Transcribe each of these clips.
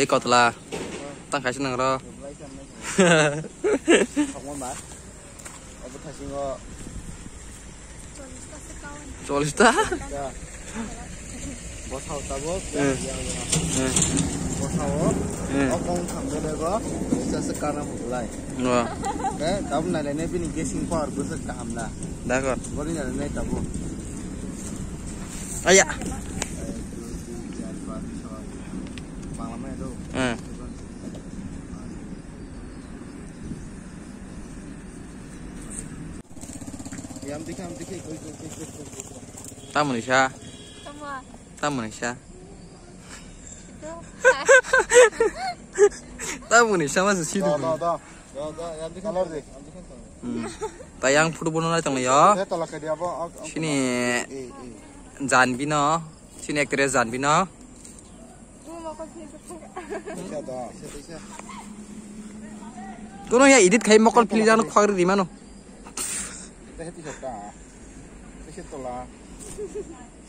Kau telah tangkai senang roh. Solista. Bos tahu tabok. Bos tahu. Okong thamde lego. Bisa sekarang mulai. Wah. Kamu nanya ini guessing power bisa kahamna. D'accord. Boleh nanya tabok. Ayah. Tamu Nisha. Tamu Nisha. Tamu Nisha masih situ. Tayang foto bono lagi tengah ya. Sini Janbi no. Sini aktris Janbi no. Kono ya edit kayak mokol pilih jangan khawir di mana?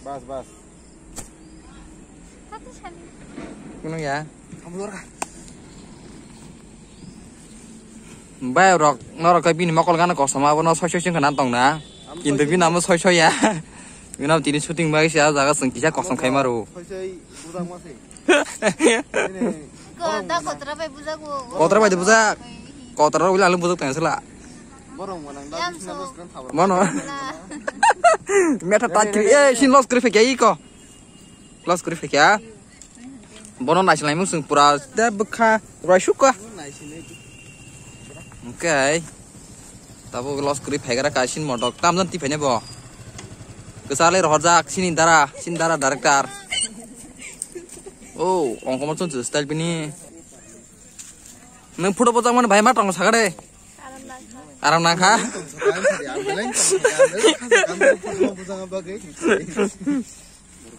Bas. Kono ya. Bay rok norok kayak bini mokol kan kok sama apa no soi sing kanan tong na. Kintu bini namu soi ya. Bini namu tini syuting bagi siapa jaga sengkisah kosong kayak maru. Kotor apa budak? Kotor ulah lu budak tanya sela. Mana? Meta takri, sin loss grifik ya iko. Loss grifik ya. Bono nasi lain musim pura, dah bekah, rasuka. Oke. Tapi loss grifik gara kasin modok, tam dan tipenya boh. Kesalahan rohjak sin dara director. Oh, orang kamu tuh style ini. Neng foto foto mana bayar matang sagade. Aram nangka.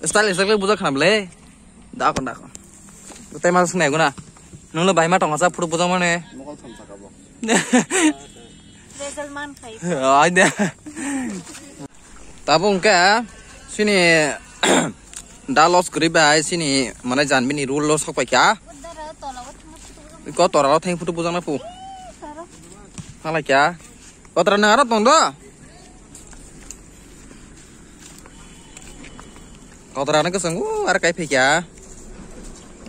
Style budak kan beli. Dak. Tapi masuk nih guna. Nung lo bayar matang masa foto foto mana? Rezelman kai. Oh ada. Tapi enggak. Sini. Dah loss grip sini mana Janbi ni rule loss apa kya? Kau toral thank foto bujang na pu. Salah kya? Kau terang ngarat tong do? Kau terang ke senggu ada kai kya?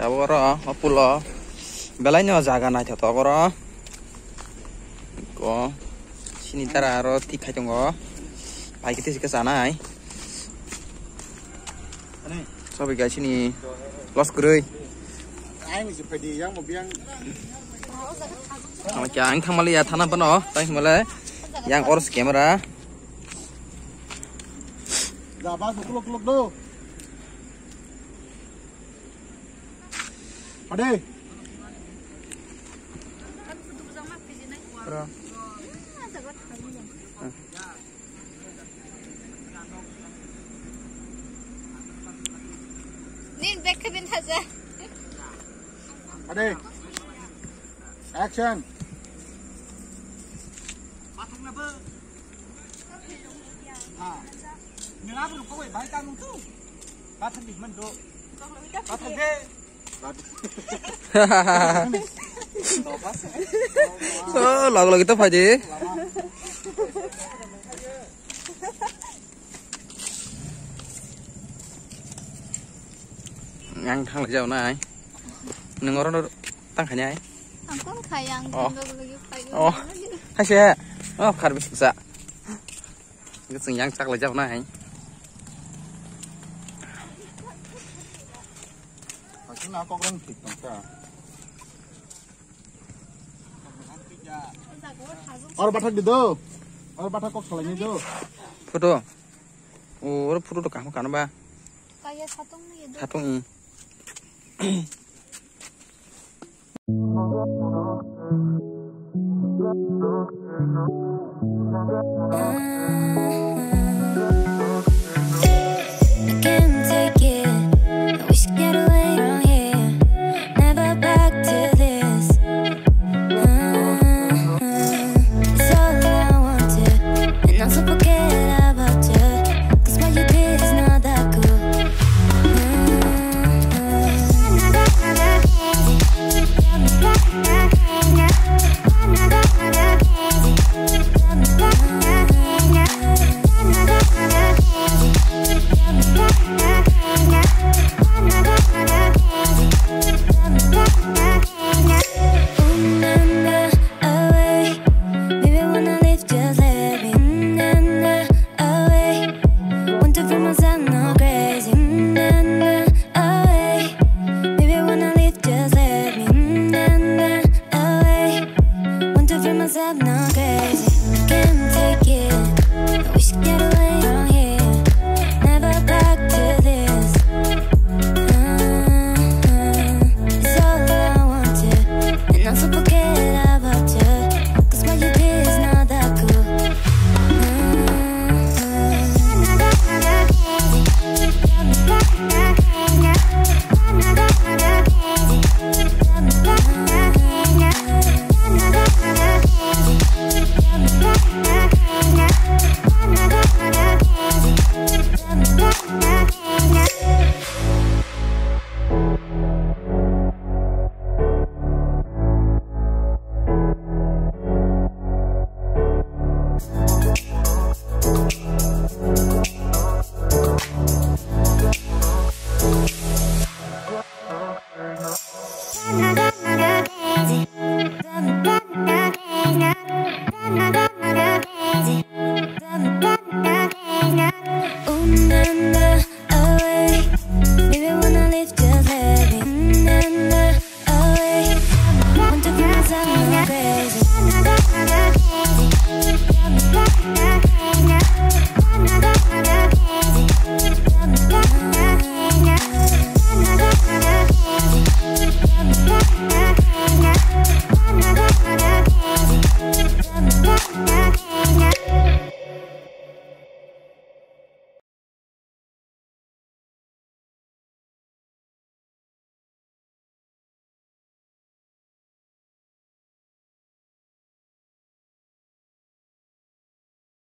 Tahu koro, apa lo? Belanya jaga na jatuh koro. Kau sini teraro tikai tunggu. Baik kita sih kesana Sabi guys sini los grey. Yang thang Malaysia thana pano, tang Malaysia yang ors kamera. Look do. Ade. Nin back ke bin saja. Ade. Action. Lagu-lagu itu apa aja? Yang thang jauh naik, orang tang hanya. Angkon kayang lagi. Oh, hasil. Oh, karbis bisa. Cái sừng yang chắc là jauh naik. Aku nak kau orang fit tak? Orang batak gitu. Orang batak kok selanya itu. Foto. Oh, foto tu kamu kan ba? Kayak satung ni. Satung ini. Can't take it. We should get away from here. Another